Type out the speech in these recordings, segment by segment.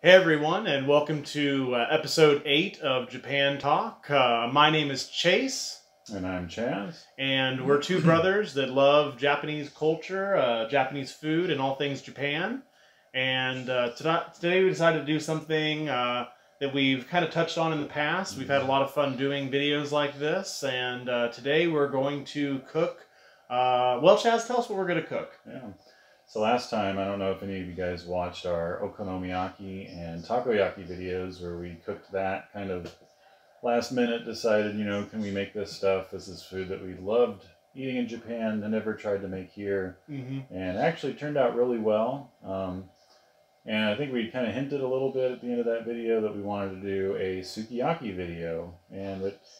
Hey everyone, and welcome to episode 8 of Japan Talk. My name is Chase. And I'm Chaz. And we're two brothers that love Japanese culture, Japanese food, and all things Japan. And today we decided to do something that we've kind of touched on in the past. We've had a lot of fun doing videos like this. And today we're going to cook. Well, Chaz, tell us what we're going to cook. Yeah. So last time, I don't know if any of you guys watched our okonomiyaki and takoyaki videos where we cooked that kind of last minute, decided, you know, can we make this stuff? This is food that we loved eating in Japan and never tried to make here. And actually turned out really well. And I think we kind of hinted a little bit at the end of that video that we wanted to do a sukiyaki video. And it's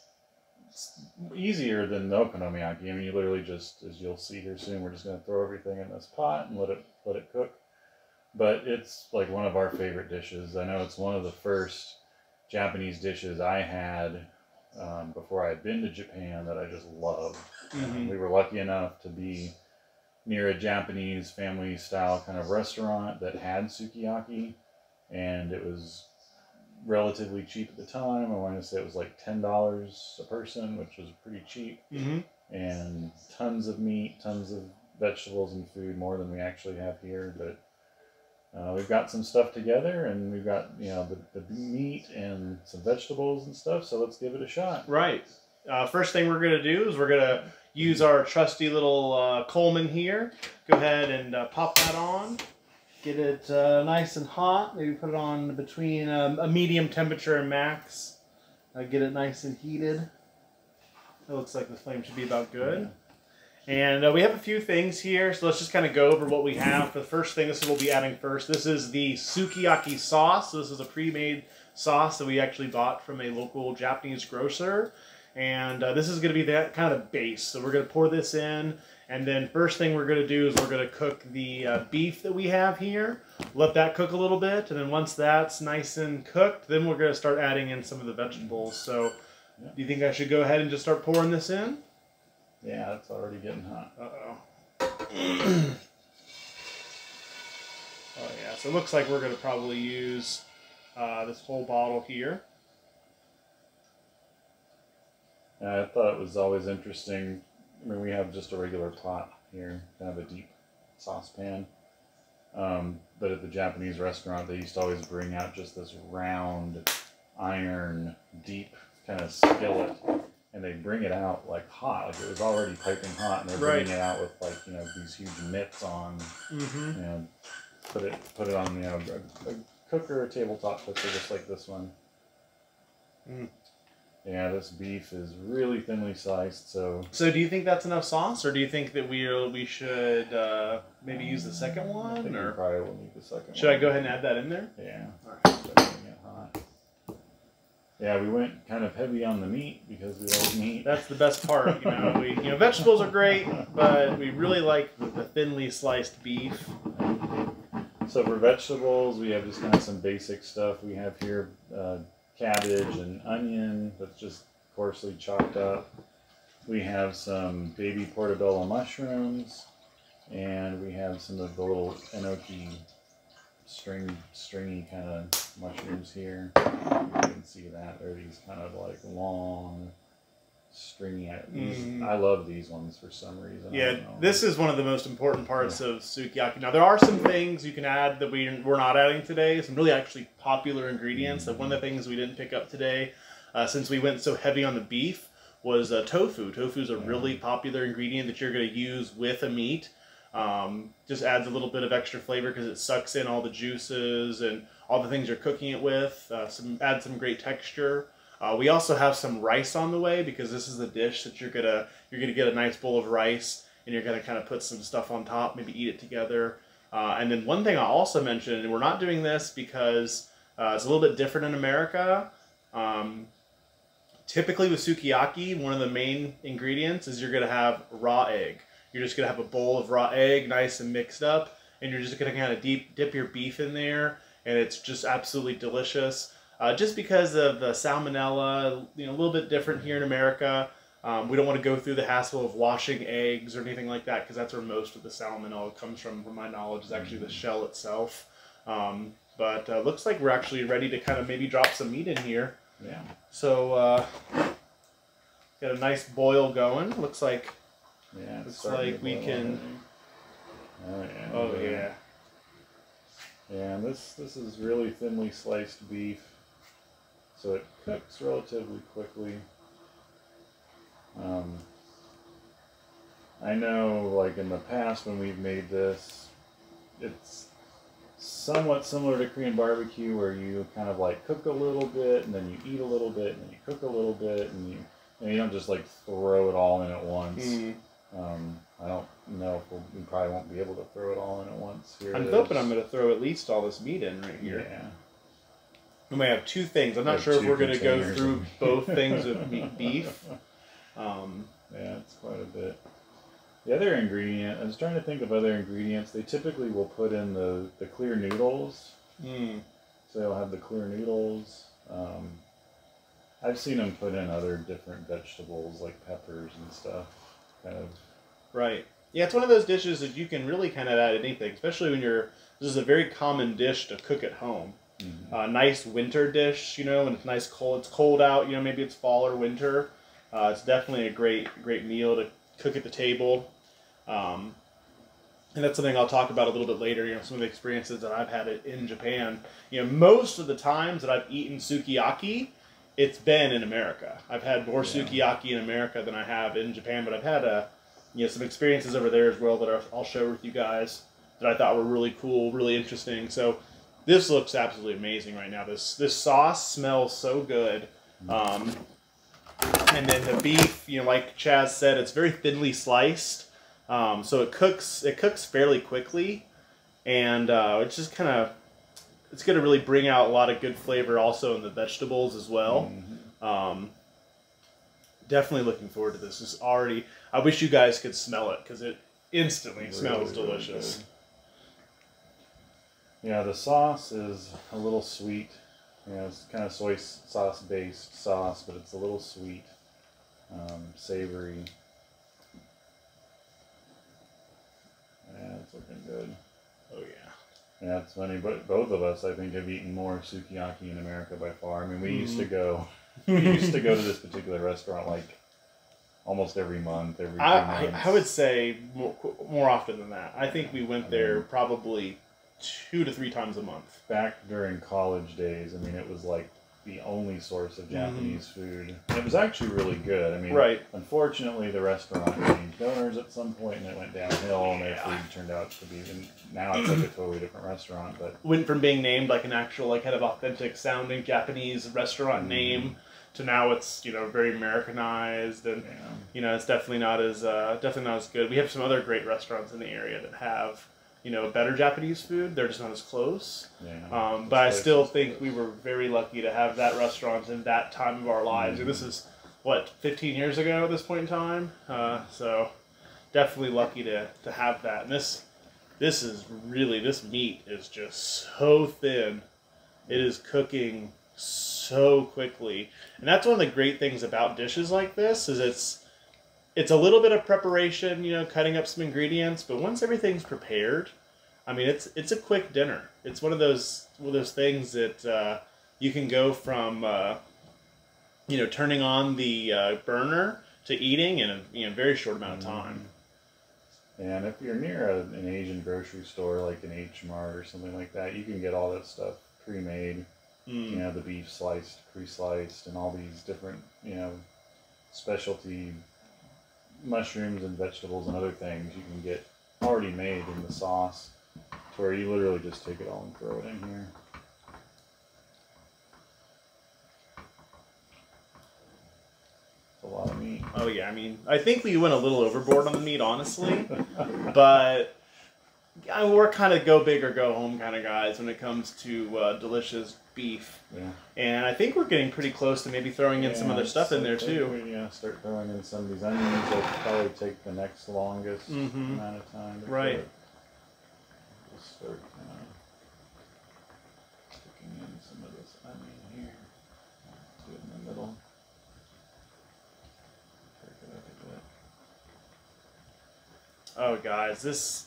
easier than the okonomiyaki. I mean, you literally just, as you'll see here soon, we're just going to throw everything in this pot and let it cook. But it's like one of our favorite dishes. I know it's one of the first Japanese dishes I had before I had been to Japan that I just loved. We were lucky enough to be near a Japanese family-style kind of restaurant that had sukiyaki, and it was relatively cheap at the time. I want to say it was like $10 a person, which was pretty cheap. And tons of meat, tons of vegetables and food, more than we actually have here. But we've got some stuff together, and we've got, you know, the meat and some vegetables and stuff. So let's give it a shot. Right. First thing we're going to do is we're going to use our trusty little Coleman here. Go ahead and pop that on. Get it nice and hot. Maybe put it on between a medium temperature and max. Get it nice and heated. It looks like the flame should be about good. And we have a few things here, so let's just kind of go over what we have. The first thing, this is what we'll be adding first. This is the Sukiyaki sauce. So this is a pre-made sauce that we actually bought from a local Japanese grocer. And this is going to be that kind of base. So we're going to pour this in. And then first thing we're going to do is we're going to cook the beef that we have here. Let that cook a little bit. And then once that's nice and cooked, then we're going to start adding in some of the vegetables. So do you think I should go ahead and just start pouring this in? Yeah, it's already getting hot. Oh yeah, so it looks like we're going to probably use this whole bottle here. I thought it was always interesting. I mean, we have just a regular pot here, kind of a deep saucepan. But at the Japanese restaurant, they used to always bring out just this round iron, deep kind of skillet. And they bring it out like hot, like it was already piping hot, and they're bringing it out with, like, you know, these huge mitts on, and put it on, you know, a cooker, a tabletop cooker, just like this one. Yeah, this beef is really thinly sliced, so... So do you think that's enough sauce, or do you think that we should maybe use the second one? I think we probably will need the second one. Should I go ahead and add that in there? Yeah. All right. Start getting it hot. Yeah, we went kind of heavy on the meat because we love meat. That's the best part, you know. Vegetables are great, but we really like the thinly sliced beef. So for vegetables, we have just kind of some basic stuff. We have here cabbage and onion that's just coarsely chopped up. We have some baby portobello mushrooms, and we have some of the little enoki stringy kind of mushrooms here. You can see that. They're these kind of like long, stringy. I love these ones for some reason. Yeah, this is one of the most important parts of sukiyaki. Now, there are some things you can add that we're not adding today. Some really actually popular ingredients. That one of the things we didn't pick up today, since we went so heavy on the beef, was tofu. Tofu is a really popular ingredient that you're going to use with a meat. Just adds a little bit of extra flavor because it sucks in all the juices and all the things you're cooking it with. Add some great texture. We also have some rice on the way because this is the dish that you're gonna get a nice bowl of rice, and you're gonna kind of put some stuff on top, maybe eat it together. And then one thing I also mentioned, and we're not doing this because it's a little bit different in America. Typically with sukiyaki, one of the main ingredients is you're gonna have raw egg. You're just going to have a bowl of raw egg, nice and mixed up, and you're just going to kind of dip your beef in there, and it's just absolutely delicious. Just because of the salmonella, you know, a little bit different here in America. We don't want to go through the hassle of washing eggs or anything like that, because that's where most of the salmonella comes from my knowledge, is actually the shell itself. But looks like we're actually ready to kind of maybe drop some meat in here. Yeah. So got a nice boil going. Looks like we can. Oh yeah. Oh yeah. Yeah, and this is really thinly sliced beef, so it cooks relatively quickly. I know, like in the past when we've made this, it's somewhat similar to Korean barbecue, where you kind of like cook a little bit, and then you eat a little bit, and then you cook a little bit, and you don't just like throw it all in at once. I don't know if we probably won't be able to throw it all in at once. Here I'm hoping I'm going to throw at least all this meat in right here. Yeah. We may have two things. I'm not sure if we're going to go through both things with beef. Yeah, it's quite a bit. The other ingredient, I was trying to think of other ingredients. They typically will put in the clear noodles. So they'll have the clear noodles. I've seen them put in other different vegetables like peppers and stuff. Kind of. Right. Yeah, it's one of those dishes that you can really kind of add anything, especially when this is a very common dish to cook at home. Nice winter dish, when it's nice cold. It's cold out, maybe it's fall or winter. It's definitely a great meal to cook at the table. And that's something I'll talk about a little bit later, some of the experiences that I've had in Japan. Most of the times that I've eaten sukiyaki, it's been in America. I've had more sukiyaki in America than I have in Japan, but I've had some experiences over there as well that I'll share with you guys that I thought were really cool, really interesting. So this looks absolutely amazing right now. This sauce smells so good. And then the beef, like Chaz said, it's very thinly sliced. So it cooks fairly quickly, and it's just it's going to really bring out a lot of good flavor also in the vegetables as well. Definitely looking forward to this. I wish you guys could smell it, because it instantly smells delicious. Really yeah, the sauce is a little sweet. It's kind of soy sauce based sauce, but it's a little sweet, savory. Yeah, it's looking good. Oh yeah. Yeah, it's funny, but both of us, I think, have eaten more sukiyaki in America by far. I mean, we used to go to this particular restaurant like almost every month, every 2 months. I would say more often than that. I think we went there probably 2 to 3 times a month. Back during college days, I mean, it was like the only source of Japanese food. And it was actually really good. I mean, unfortunately, the restaurant changed owners at some point, and it went downhill, and their food turned out to be, and now it's like a totally different restaurant. But went from being named like an actual, kind of authentic sounding Japanese restaurant name to now it's, very Americanized, and it's definitely not as good. We have some other great restaurants in the area that have better Japanese food. They're just not as close. But I still think we were very lucky to have that restaurant in that time of our lives. And this is, 15 years ago at this point in time? So definitely lucky to have that. And this meat is just so thin. It is cooking so quickly. And that's one of the great things about dishes like this, is it's a little bit of preparation, cutting up some ingredients, but once everything's prepared, I mean, it's a quick dinner. It's one of those things that you can go from turning on the burner to eating in a very short amount of time. And if you're near an Asian grocery store like an H Mart or something like that, you can get all that stuff pre-made. The beef sliced, pre-sliced, and all these different specialty mushrooms and vegetables and other things you can get already made in the sauce, to where you literally just take it all and throw it in here. It's a lot of meat. Oh yeah, I mean, I think we went a little overboard on the meat, honestly, but we're kind of go big or go home kind of guys when it comes to delicious beef. And I think we're getting pretty close to maybe throwing in some other stuff in there too. Start throwing in some of these onions. They'll probably take the next longest amount of time to cook. Just start sticking in some of this onion here. Do it in the middle. Break it up a bit. Oh guys,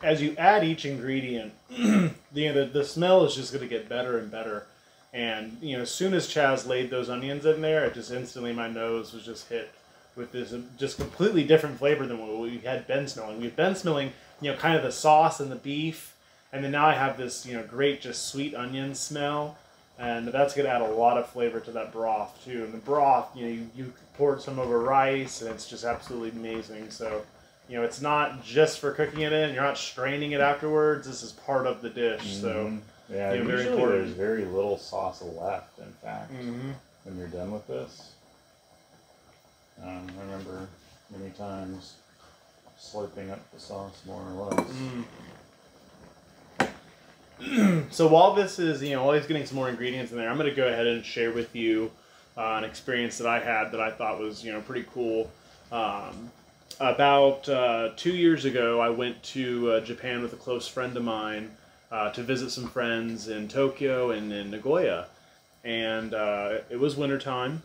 as you add each ingredient, the smell is just going to get better and better. And as soon as Chaz laid those onions in there, it just instantly, my nose was just hit with this just completely different flavor than what we had been smelling. We've been smelling, kind of the sauce and the beef, and then now I have this, great just sweet onion smell, and that's going to add a lot of flavor to that broth too. And the broth, you poured some over rice, and it's just absolutely amazing. So, it's not just for cooking it in. You're not straining it afterwards. This is part of the dish. So, yeah, usually there's very little sauce left. In fact, when you're done with this, I remember many times slurping up the sauce more or less. So while this is, always getting some more ingredients in there, I'm going to go ahead and share with you an experience that I had that I thought was, pretty cool. About 2 years ago, I went to Japan with a close friend of mine to visit some friends in Tokyo and in Nagoya. And it was wintertime.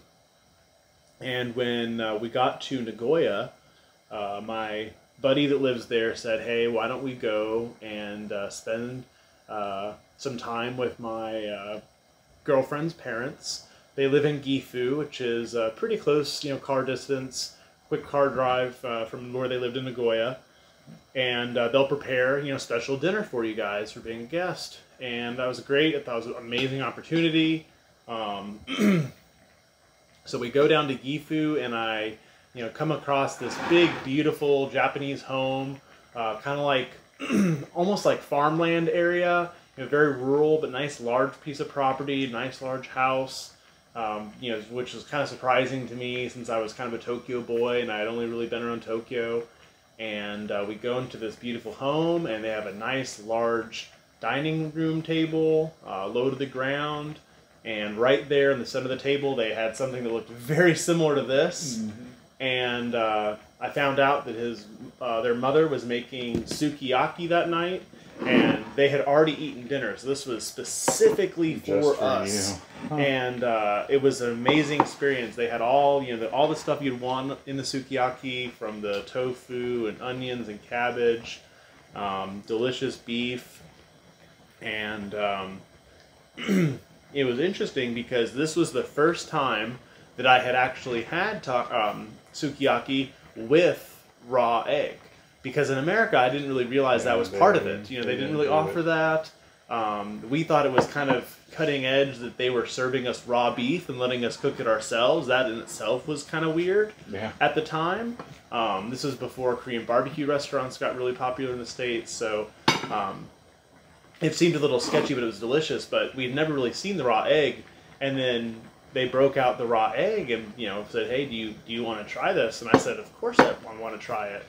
And when we got to Nagoya, my buddy that lives there said, hey, why don't we go and spend some time with my girlfriend's parents. They live in Gifu, which is pretty close, car distance, quick car drive from where they lived in Nagoya. And they'll prepare, special dinner for you guys for being a guest. And that was great. I thought it was an amazing opportunity. So we go down to Gifu, and I, come across this big, beautiful Japanese home, kind of like, almost like farmland area. Very rural, but nice large piece of property, nice large house. Which was kind of surprising to me since I was kind of a Tokyo boy and I had only really been around Tokyo. And we go into this beautiful home, and they have a nice large dining room table, low to the ground. And right there in the center of the table, they had something that looked very similar to this. And I found out that their mother was making sukiyaki that night, and they had already eaten dinner. So this was specifically for us. And it was an amazing experience. They had all the stuff you'd want in the sukiyaki, from the tofu and onions and cabbage, delicious beef, and it was interesting because this was the first time that I had actually had sukiyaki with raw egg. Because in America, I didn't really realize that was part of it. They didn't really offer that. We thought it was kind of cutting edge that they were serving us raw beef and letting us cook it ourselves. That in itself was kind of weird at the time. This was before Korean barbecue restaurants got really popular in the States. So it seemed a little sketchy, but it was delicious. But we'd never really seen the raw egg. And then they broke out the raw egg and said, hey, do you want to try this? And I said, of course I want to try it.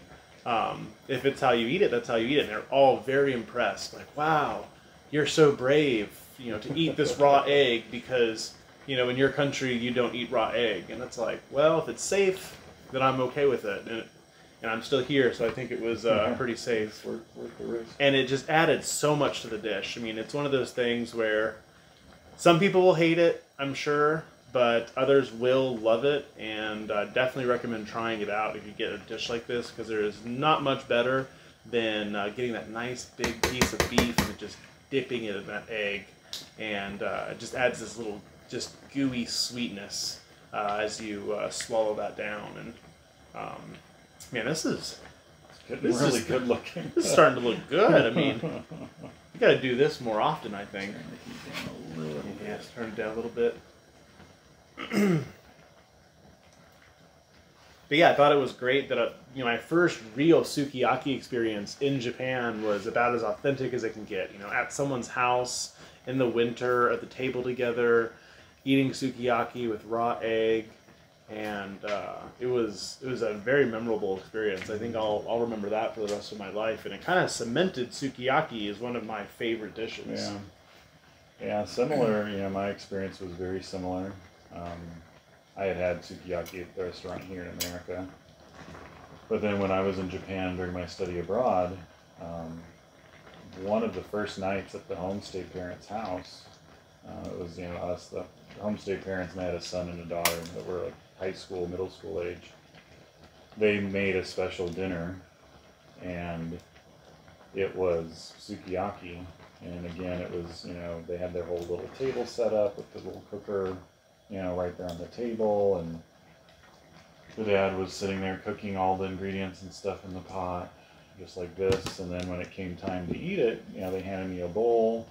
If it's how you eat it, that's how you eat it. And they're all very impressed. Like, wow, you're so brave, to eat this raw egg because, in your country you don't eat raw egg. And it's like, well, if it's safe, then I'm okay with it. And I'm still here, so I think it was pretty safe. Worth the risk. And it just added so much to the dish. I mean, it's one of those things where some people will hate it, I'm sure, but others will love it, and definitely recommend trying it out if you get a dish like this, because there is not much better than getting that nice big piece of beef and just dipping it in that egg, and it just adds this little just gooey sweetness as you swallow that down. And man, this is really good looking. This is starting to look good. I mean, you got to do this more often, I think. Yeah, turn it down a little bit. But yeah, I thought it was great that my first real sukiyaki experience in Japan was about as authentic as it can get. At someone's house in the winter, at the table together, eating sukiyaki with raw egg, and it was a very memorable experience. I think I'll remember that for the rest of my life, and it kind of cemented sukiyaki as one of my favorite dishes. Yeah, similar. My experience was very similar. I had sukiyaki at the restaurant here in America, but then when I was in Japan during my study abroad, one of the first nights at the homestay parents' house, it was us, the homestay parents, and I had a son and a daughter that were like high school, middle school age. They made a special dinner, and it was sukiyaki. And again, it was, you know, they had their whole little table set up with the little cooker, you know, right there on the table. And the dad was sitting there cooking all the ingredients and stuff in the pot, just like this. And then when it came time to eat it, you know, they handed me a bowl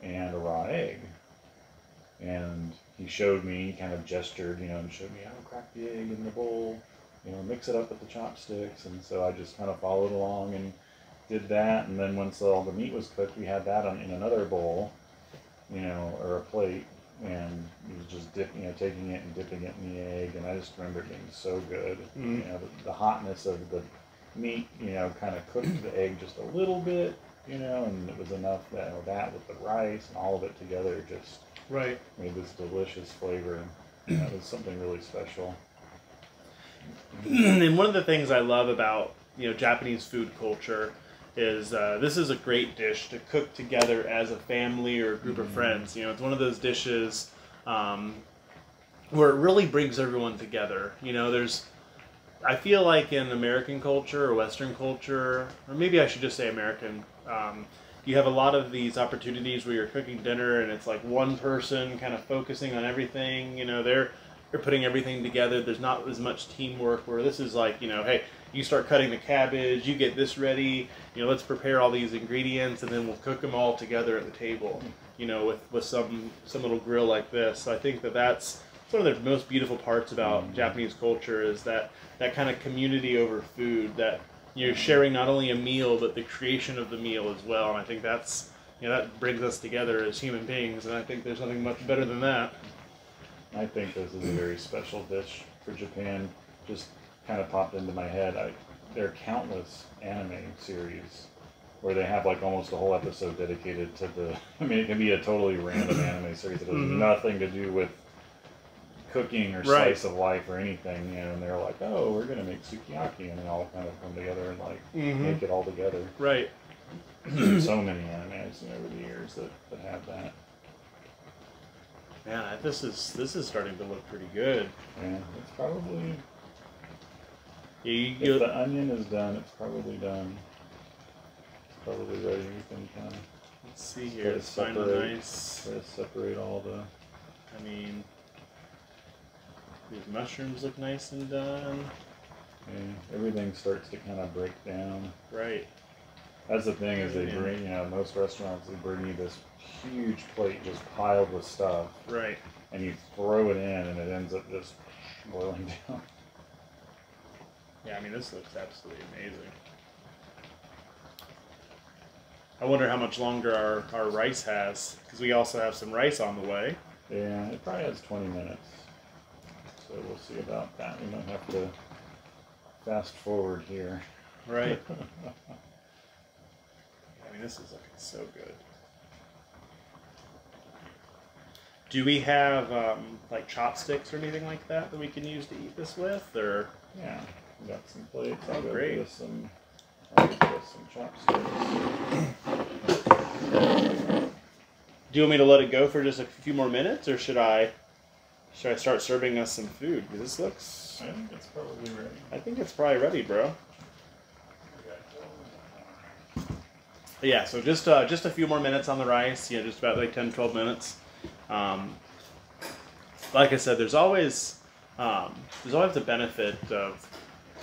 and a raw egg. And he showed me, he kind of gestured, you know, and showed me how to crack the egg in the bowl, you know, mix it up with the chopsticks. And so I just kind of followed along and did that. And then once all the meat was cooked, we had that in another bowl, you know, or a plate. And he was just taking it and dipping it in the egg. And I just remember it being so good. You know, the hotness of the meat, you know, kind of cooked the egg just a little bit, you know, and it was enough that, you know, that with the rice and all of it together just made this delicious flavor. That was something really special. And one of the things I love about, you know, Japanese food culture is this is a great dish to cook together as a family or a group of friends. You know, it's one of those dishes where it really brings everyone together. You know, I feel like in American culture or Western culture, or maybe I should just say American, you have a lot of these opportunities where you're cooking dinner and it's like one person kind of focusing on everything. You know, they're putting everything together. There's not as much teamwork, where this is like, you know, hey, you start cutting the cabbage, you get this ready, you know, let's prepare all these ingredients and then we'll cook them all together at the table, you know, with some little grill like this. So I think that's one of the most beautiful parts about Japanese culture, is that kind of community over food, that you're sharing not only a meal but the creation of the meal as well. And I think that's, you know, that brings us together as human beings, and I think there's nothing much better than that. I think this is a very special dish for Japan. Just kind of popped into my head. There are countless anime series where they have like almost a whole episode dedicated to I mean, it can be a totally random anime series that has nothing to do with cooking or slice of life or anything, you know, and they're like, oh, we're going to make sukiyaki, and they all kind of come together and like make it all together. Right. There's so many animes, you know, over the years that have that. Man, this is starting to look pretty good. Yeah, it's probably... If the onion is done, it's probably done. It's probably ready. You can kind of... Let's see here. Let's find a nice... Try to separate all the... I mean, these mushrooms look nice and done. Yeah, everything starts to kind of break down. Right. That's the thing, is they bring, you know, most restaurants, they bring you this huge plate just piled with stuff. Right. And you throw it in and it ends up just boiling down. Yeah, I mean, this looks absolutely amazing. I wonder how much longer our rice has, because we also have some rice on the way. Yeah, it probably has 20 minutes. So we'll see about that. We might have to fast forward here. Right. I mean, this is looking so good. Do we have like chopsticks or anything like that we can use to eat this with, or? Yeah, we got some plates. Oh, great. I'll get us some chopsticks. Do you want me to let it go for just a few more minutes, or should I start serving us some food? Because this looks... I think it's probably ready. I think it's probably ready, bro. Yeah, so just a few more minutes on the rice. Yeah, just about like 10, 12 minutes. Like I said, there's always the benefit of,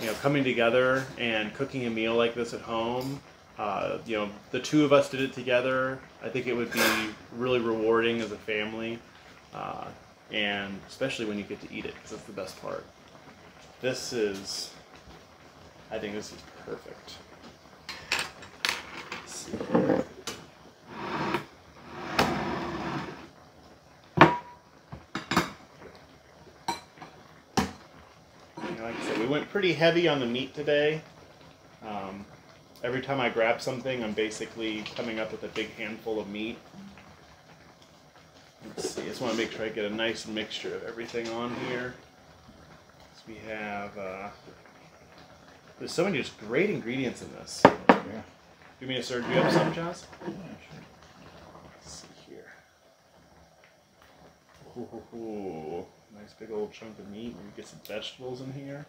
you know, coming together and cooking a meal like this at home. You know, the two of us did it together. I think it would be really rewarding as a family, and especially when you get to eat it, because that's the best part. I think this is perfect. Let's see here. Like I said, we went pretty heavy on the meat today. Every time I grab something, I'm basically coming up with a big handful of meat. Let's see, I just want to make sure I get a nice mixture of everything on here. So we have, there's so many just great ingredients in this. Yeah. You mean to serve you up some, Joss? Yeah, sure. Let's see here. Ooh, nice big old chunk of meat. Maybe get some vegetables in here.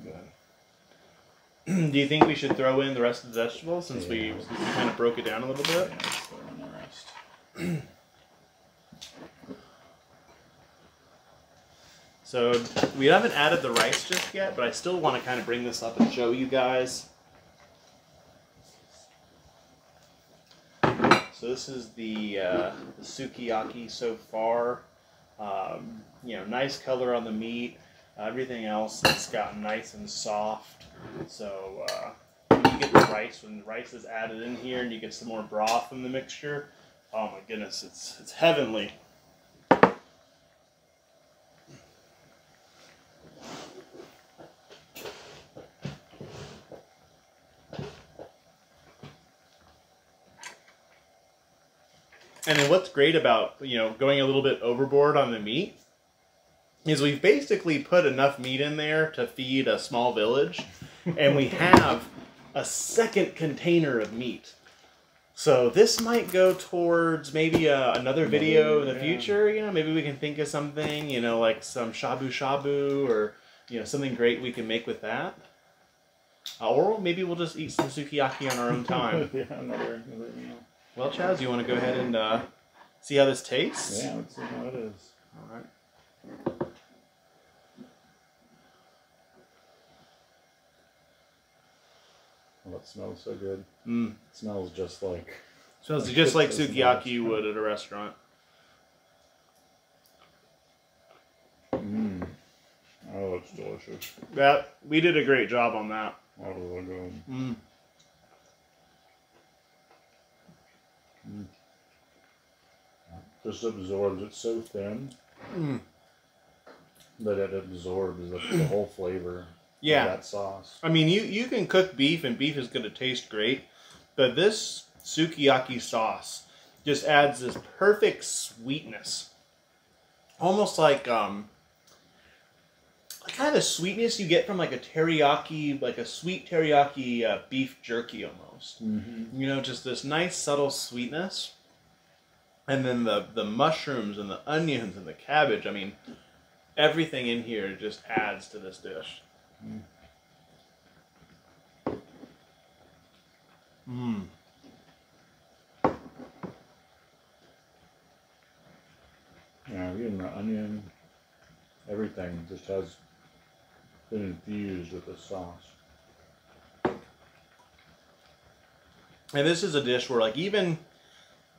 Good. Do you think we should throw in the rest of the vegetables since we kind of broke it down a little bit? Yeah, let's throw in the rest. So we haven't added the rice just yet, but I still want to kind of bring this up and show you guys. So this is the sukiyaki so far. You know, nice color on the meat. Everything else has gotten nice and soft. So when you get the rice, when the rice is added in here and you get some more broth in the mixture, oh my goodness, it's heavenly. And then what's great about, you know, going a little bit overboard on the meat is we've basically put enough meat in there to feed a small village, and we have a second container of meat. So this might go towards maybe another video in the future, you know, maybe we can think of something, you know, like some shabu shabu or, you know, something great we can make with that. Or maybe we'll just eat some sukiyaki on our own time. Yeah, another meal. Well, Chaz, you want to go ahead and see how this tastes? Yeah, let's see how it is. All right. Oh, it smells so good. Mm. It smells just like... Smells just like sukiyaki you would at a restaurant. Mmm. Oh, it's delicious. We did a great job on that. That was really good. Mm. Mm. Just absorbs. It's so thin that it absorbs the whole flavor of that sauce. I mean, you can cook beef and beef is going to taste great, but this sukiyaki sauce just adds this perfect sweetness. Almost like the kind of sweetness you get from like a teriyaki, like a sweet teriyaki beef jerky almost. Mm-hmm. You know, just this nice subtle sweetness. And then the mushrooms and the onions and the cabbage. I mean, everything in here just adds to this dish. Mmm. Yeah, even the onion, everything just has been infused with the sauce. And this is a dish where, like, even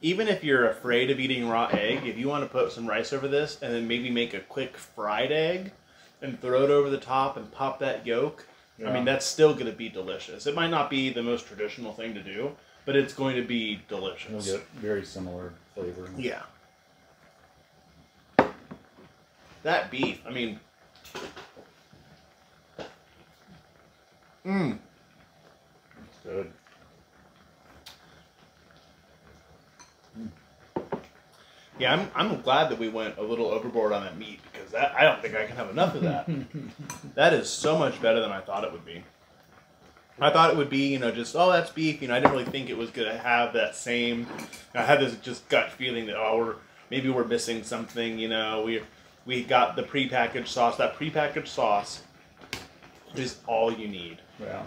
if you're afraid of eating raw egg, if you want to put some rice over this and then maybe make a quick fried egg and throw it over the top and pop that yolk, I mean, that's still going to be delicious. It might not be the most traditional thing to do, but it's going to be delicious. You'll get very similar flavor. Yeah. That beef, I mean... Mmm. It's good. Yeah, I'm glad that we went a little overboard on that meat, because I don't think I can have enough of that. That is so much better than I thought it would be. I thought it would be, you know, just, oh, that's beef. You know, I didn't really think it was going to have that same... I had this just gut feeling that, oh, maybe we're missing something, you know. We got the prepackaged sauce. That prepackaged sauce is all you need. Yeah.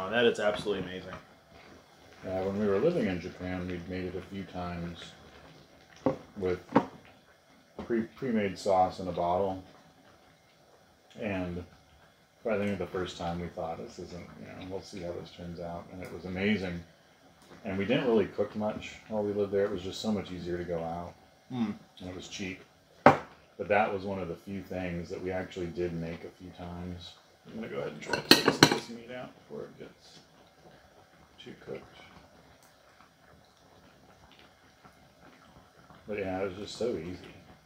That is absolutely amazing. Yeah, when we were living in Japan, we'd made it a few times with pre-made sauce in a bottle, and I think the first time we thought, this isn't, you know, we'll see how this turns out, and it was amazing. And we didn't really cook much while we lived there. It was just so much easier to go out, and it was cheap. But that was one of the few things that we actually did make a few times. I'm gonna go ahead and try to take some of this meat out before it gets too cooked. But yeah, it was just so easy.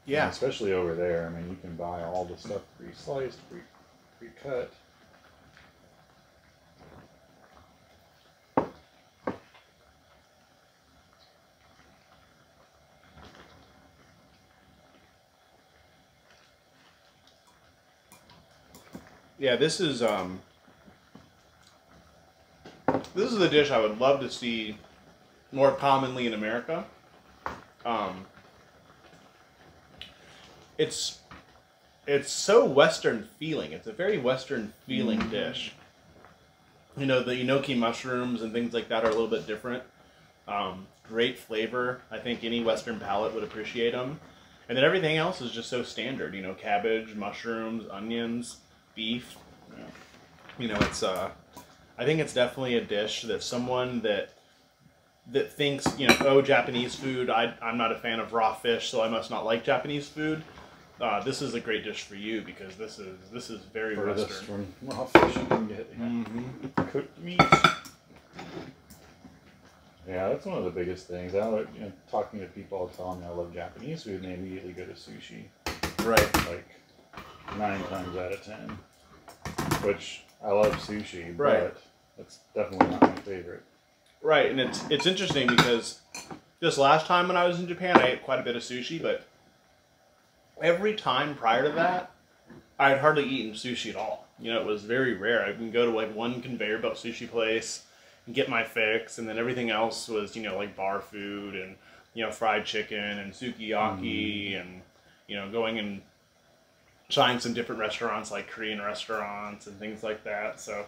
Yeah. And especially over there. I mean, you can buy all the stuff pre-sliced, pre-cut. Yeah, this is the dish I would love to see more commonly in America. It's so Western feeling. It's a very Western feeling dish. You know, the enoki mushrooms and things like that are a little bit different. Great flavor. I think any Western palate would appreciate them. And then everything else is just so standard. You know, cabbage, mushrooms, onions, beef. Yeah. You know, it's I think it's definitely a dish that someone that thinks, you know, oh, Japanese food, I'm not a fan of raw fish, so I must not like Japanese food. This is a great dish for you because this is very Western. From raw fish you can get. Yeah. Cooked meat. Yeah, that's one of the biggest things. I like, you know, talking to people, I'll tell them I love Japanese food, and they immediately go to sushi. Right. Like 9 times out of 10. Which I love sushi, right. but that's definitely not my favorite. Right, and it's interesting because this last time when I was in Japan, I ate quite a bit of sushi, but every time prior to that, I had hardly eaten sushi at all. You know, it was very rare. I can go to like one conveyor belt sushi place and get my fix, and then everything else was, you know, like bar food and, you know, fried chicken and sukiyaki and, you know, going and trying some different restaurants like Korean restaurants and things like that. So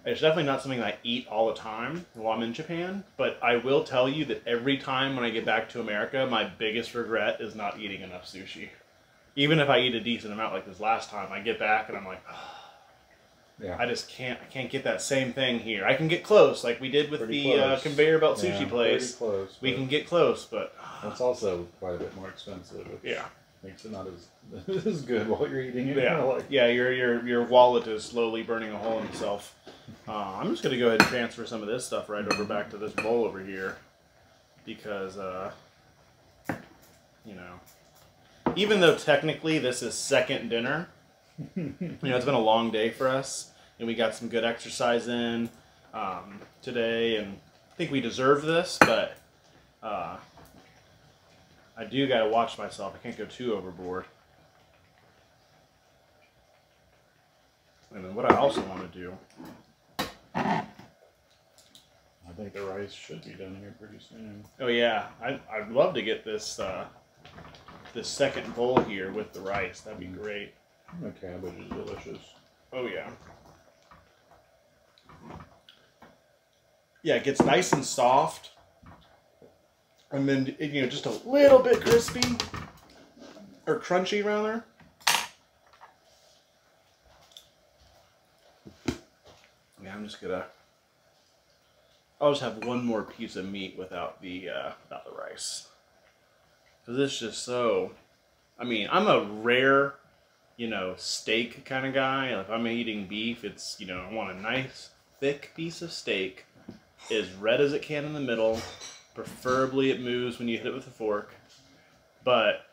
it's definitely not something that I eat all the time while I'm in Japan, but I will tell you that every time when I get back to America, my biggest regret is not eating enough sushi. Even if I eat a decent amount like this last time, I get back and I'm like, oh, yeah, I just can't get that same thing here. I can get close, like we did with the conveyor belt sushi place. Close, we can get close, but it's also quite a bit more expensive. Yeah. Makes it not as good while you're eating it. Yeah, like, yeah. Your wallet is slowly burning a hole in itself. I'm just gonna go ahead and transfer some of this stuff right over back to this bowl over here, because you know, even though technically this is second dinner, you know, it's been a long day for us, and we got some good exercise in today, and I think we deserve this, but. I do gotta watch myself. I can't go too overboard. And then what I also want to do. I think the rice should be done here pretty soon. Oh yeah, I'd love to get this this second bowl here with the rice. That'd be great. The cabbage is delicious. Oh yeah. Yeah, it gets nice and soft. And then, you know, just a little bit crispy, or crunchy rather. Yeah, I'll just have one more piece of meat without the rice. Because it's just so, I mean, I'm a rare, you know, steak kind of guy. If I'm eating beef, it's, you know, I want a nice, thick piece of steak, as red as it can in the middle. Preferably it moves when you hit it with a fork. But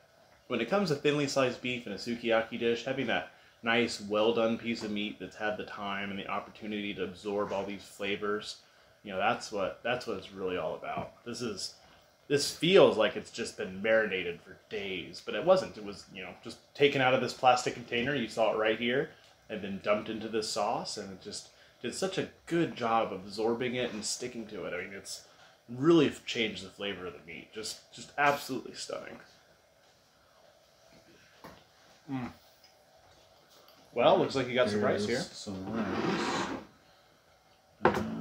when it comes to thinly sliced beef in a sukiyaki dish, having that nice, well-done piece of meat that's had the time and the opportunity to absorb all these flavors, you know, that's what it's really all about. This feels like it's just been marinated for days, but it wasn't. It was, you know, just taken out of this plastic container. You saw it right here, and then dumped into this sauce, and it just did such a good job absorbing it and sticking to it. I mean, it's really changed the flavor of the meat. Just absolutely stunning. Well, looks like you got some rice here. Some rice. I'm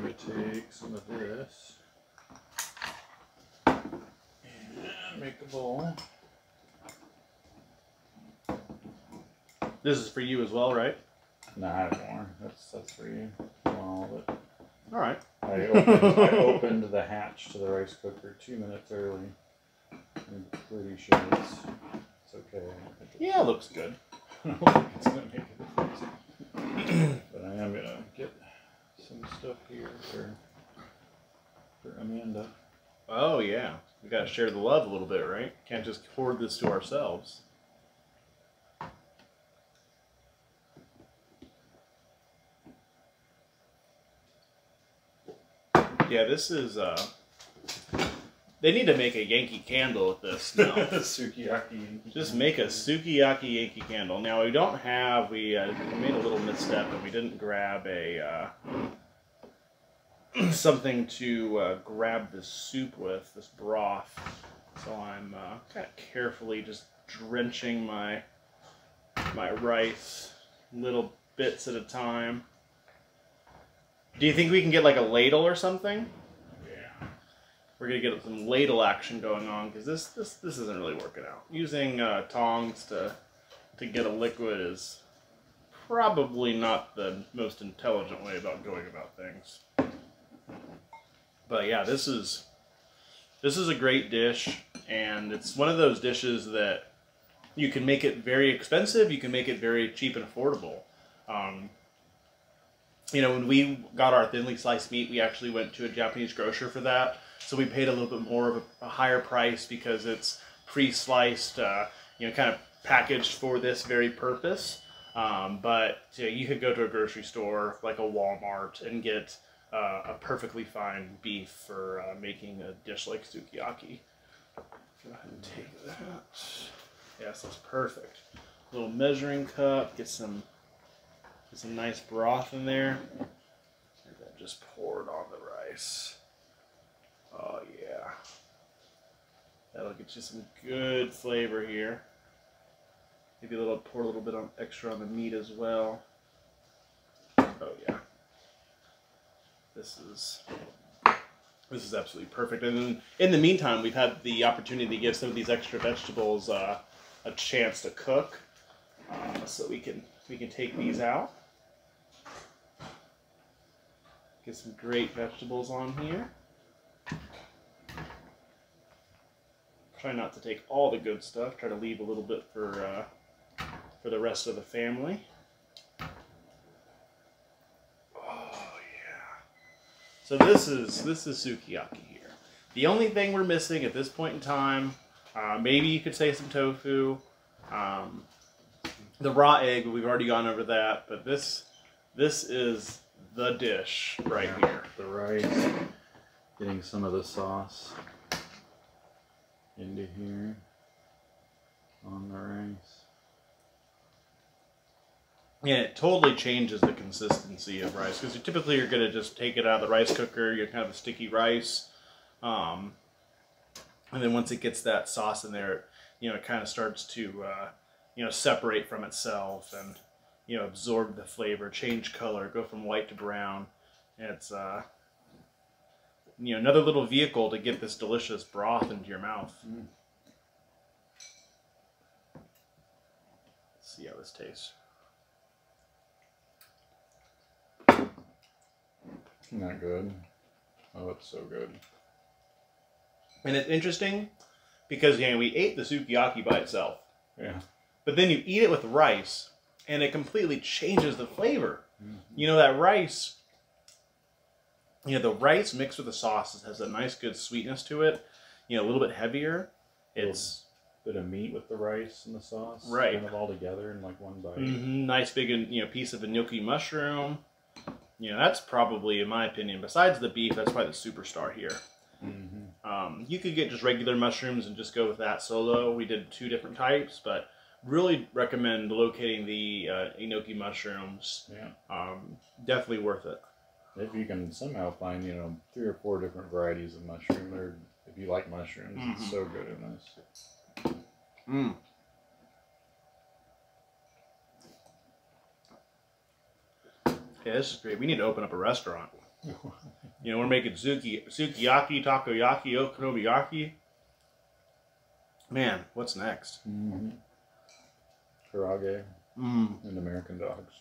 going to take some of this and make a bowl. This is for you as well, right? Nah, I have more. That's for you. All of it. All right. I opened the hatch to the rice cooker 2 minutes early. I'm pretty sure it's okay. Yeah, it looks good. I don't think it's going to make a difference. But I am going to get some stuff here for Amanda. Oh, yeah. We got to share the love a little bit, right? Can't just hoard this to ourselves. Yeah, this is, they need to make a Yankee candle with this now. Sukiyaki. Just make a Sukiyaki Yankee candle. Now, we don't have, we made a little misstep and we didn't grab a, something to grab this soup with, this broth. So I'm kind of carefully just drenching my rice, little bits at a time. Do you think we can get like a ladle or something? Yeah. We're gonna get some ladle action going on because this isn't really working out. Using tongs to get a liquid is probably not the most intelligent way about going about things. But yeah, this is a great dish, and it's one of those dishes that you can make it very expensive, you can make it very cheap and affordable. You know, when we got our thinly sliced meat, we actually went to a Japanese grocer for that. So we paid a little bit more of a higher price because it's pre-sliced, you know, kind of packaged for this very purpose. But you know, you could go to a grocery store like a Walmart and get a perfectly fine beef for making a dish like sukiyaki. Go ahead and take that. Yes, that's perfect. A little measuring cup, get some nice broth in there. And then just pour it on the rice. Oh yeah. That'll get you some good flavor here. Maybe pour a little bit extra on the meat as well. Oh yeah. This is absolutely perfect. And then in the meantime, we've had the opportunity to give some of these extra vegetables a chance to cook. So we can take these out. Get some great vegetables on here. Try not to take all the good stuff. Try to leave a little bit for the rest of the family. Oh yeah. So this is sukiyaki here. The only thing we're missing at this point in time, maybe you could say some tofu, the raw egg. We've already gone over that, but this is the dish right here. The rice, getting some of the sauce into here on the rice. Yeah, it totally changes the consistency of rice because typically you're gonna just take it out of the rice cooker. You have a sticky rice, and then once it gets that sauce in there, you know, it kind of starts to you know, separate from itself and, you know, absorb the flavor, change color, go from white to brown. And it's you know, another little vehicle to get this delicious broth into your mouth. Let's see how this tastes. Not good. Oh, it's so good. And it's interesting because, you know, we ate the sukiyaki by itself. Yeah. But then you eat it with rice, and it completely changes the flavor. You know, that rice, you know, the rice mixed with the sauce has a nice, good sweetness to it. You know, a little bit heavier. It's a bit of meat with the rice and the sauce. Right. Kind of all together in like one bite. Nice big, you know, piece of gnocchi mushroom. You know, that's probably, in my opinion, besides the beef, that's probably the superstar here. You could get just regular mushrooms and just go with that solo. We did 2 different types, but really recommend locating the gnocchi mushrooms. Yeah. Definitely worth it. If you can somehow find, you know, 3 or 4 different varieties of mushroom, or if you like mushrooms, it's so good in this. Yeah, this is great. We need to open up a restaurant. You know, we're making sukiyaki, takoyaki, okonomiyaki. Man, what's next? Karage and American dogs.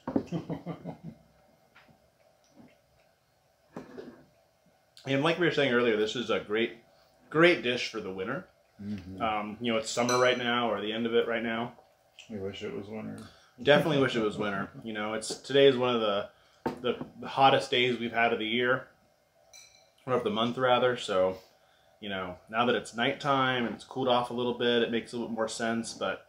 And like we were saying earlier, this is a great dish for the winter. You know, it's summer right now, or the end of it right now. I wish it was winter. Definitely wish it was winter. You know, today is one of the hottest days we've had of the year, or of the month rather. So, you know, now that it's nighttime and it's cooled off a little bit, it makes a little bit more sense. But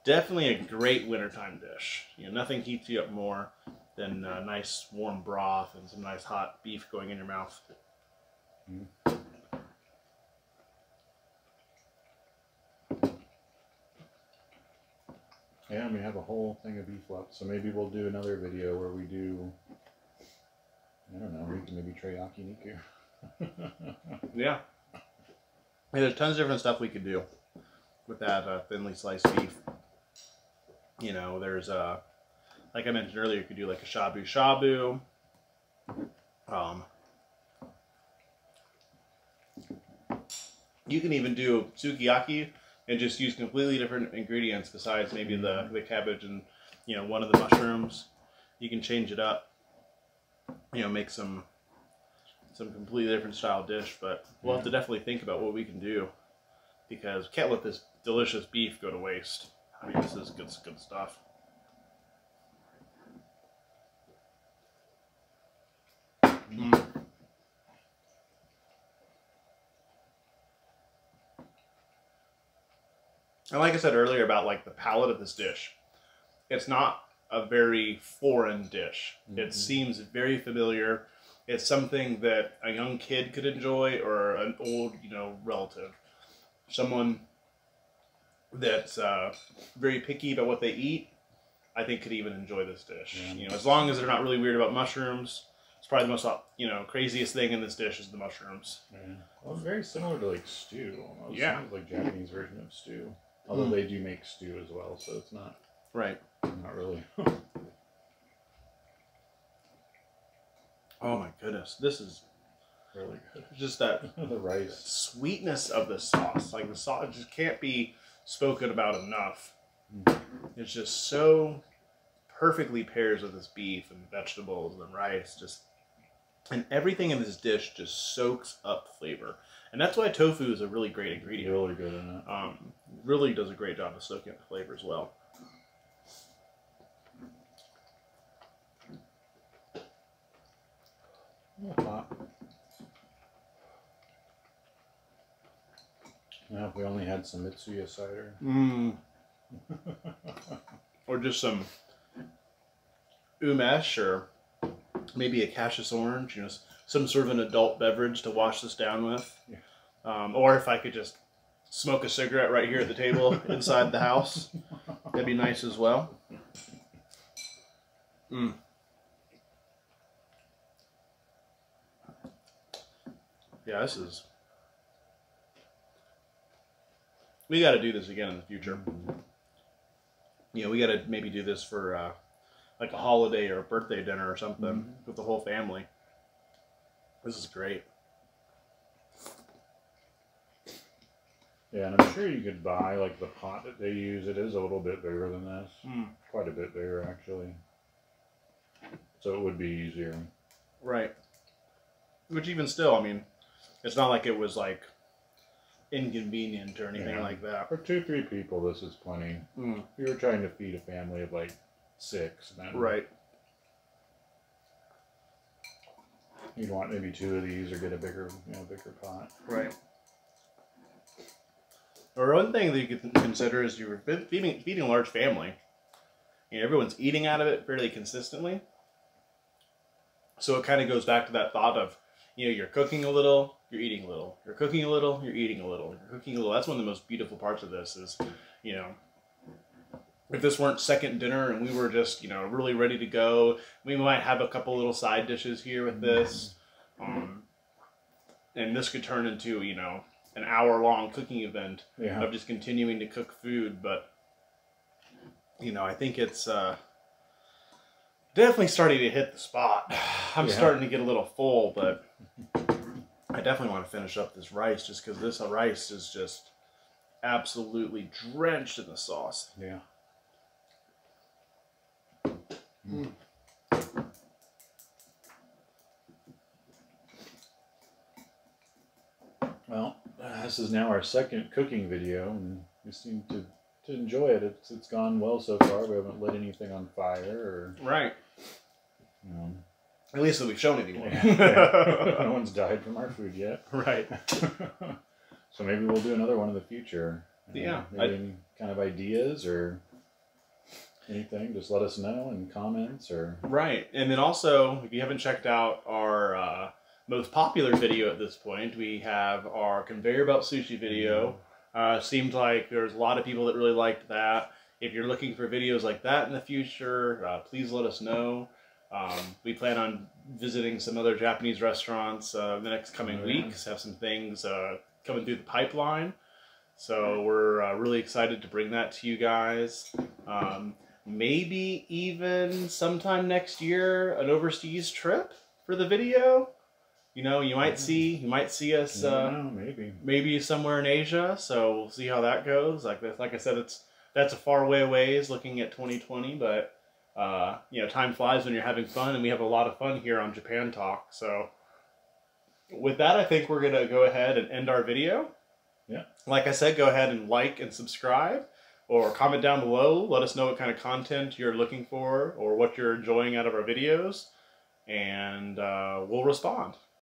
definitely a great wintertime dish. You know, nothing heats you up more than a nice warm broth and some nice hot beef going in your mouth. Yeah, and we have a whole thing of beef left, so maybe we'll do another video where we do, I don't know, we can maybe try yakiniku. Yeah. There's tons of different stuff we could do with that thinly sliced beef. You know, there's like I mentioned earlier, you could do like a shabu shabu. You can even do sukiyaki and just use completely different ingredients besides maybe the cabbage and, you know, one of the mushrooms. You can change it up, you know, make some completely different style dish, but we'll have to definitely think about what we can do, because we can't let this delicious beef go to waste. I mean, this is good stuff. Mm. And like I said earlier about like the palate of this dish, it's not a very foreign dish. It seems very familiar. It's something that a young kid could enjoy, or an old, you know, relative. Someone that's very picky about what they eat, I think could even enjoy this dish. Yeah. You know, as long as they're not really weird about mushrooms. It's probably the most, you know, craziest thing in this dish is the mushrooms. Yeah. Well, it's very similar to like stew almost. Yeah. It's like Japanese version of stew. Although they do make stew as well, so it's not... Right. Not really. Oh my goodness. This is really good. Just that the rice. Sweetness of the sauce. Like the sauce just can't be spoken about enough. It's just so perfectly pairs with this beef and vegetables and rice. Just, and everything in this dish just soaks up flavor. And that's why tofu is a really great ingredient. Really good in it. Really does a great job of soaking up the flavor as well. Hot. Now, if we only had some Mitsuya cider. Or just some umesh, or maybe a cassis orange, you know, some sort of an adult beverage to wash this down with. Yeah. Or if I could just smoke a cigarette right here at the table inside the house, that'd be nice as well. Yeah, this is... We got to do this again in the future. You know, we got to maybe do this for like a holiday or a birthday dinner or something with the whole family. This is great. Yeah, and I'm sure you could buy like the pot that they use. It is a little bit bigger than this. Quite a bit bigger, actually. So it would be easier. Right. Which even still, I mean, it's not like it was like inconvenient or anything like that. For 2-3 people, this is plenty. If you were trying to feed a family of like 6, then right. You'd want maybe 2 of these, or get a bigger, bigger pot. Right. Or one thing that you could consider is you're feeding a large family. You know, everyone's eating out of it fairly consistently. So it kind of goes back to that thought of, you know, you're cooking a little, you're eating a little. You're cooking a little, you're eating a little. You're cooking a little. That's one of the most beautiful parts of this is, you know, if this weren't second dinner and we were just, you know, really ready to go, we might have a couple little side dishes here with this. And this could turn into, you know, an hour-long cooking event of just continuing to cook food. But, you know, I think it's definitely starting to hit the spot. I'm starting to get a little full, but I definitely want to finish up this rice just because this rice is just absolutely drenched in the sauce. Yeah. Well, this is now our second cooking video, and we seem to enjoy it. It's gone well so far. We haven't lit anything on fire, or right. At least that we've shown anyone. No one's died from our food yet. Right. So maybe we'll do another one in the future. Yeah. Maybe any kind of ideas or anything, just let us know in comments or... Right. And then also, if you haven't checked out our most popular video at this point, we have our conveyor belt sushi video. Seemed like there's a lot of people that really liked that. If you're looking for videos like that in the future, please let us know. We plan on visiting some other Japanese restaurants in the next coming weeks. Have some things coming through the pipeline. So we're really excited to bring that to you guys. maybe even sometime next year an overseas trip for the video. You know, you might see us maybe somewhere in Asia. So we'll see how that goes. Like I said, that's a far way ways looking at 2020, but you know, time flies when you're having fun, and we have a lot of fun here on Japan Talk. So with that, I think we're gonna go ahead and end our video. Yeah. Like I said, go ahead and like and subscribe, or comment down below. Let us know what kind of content you're looking for, or what you're enjoying out of our videos, and we'll respond.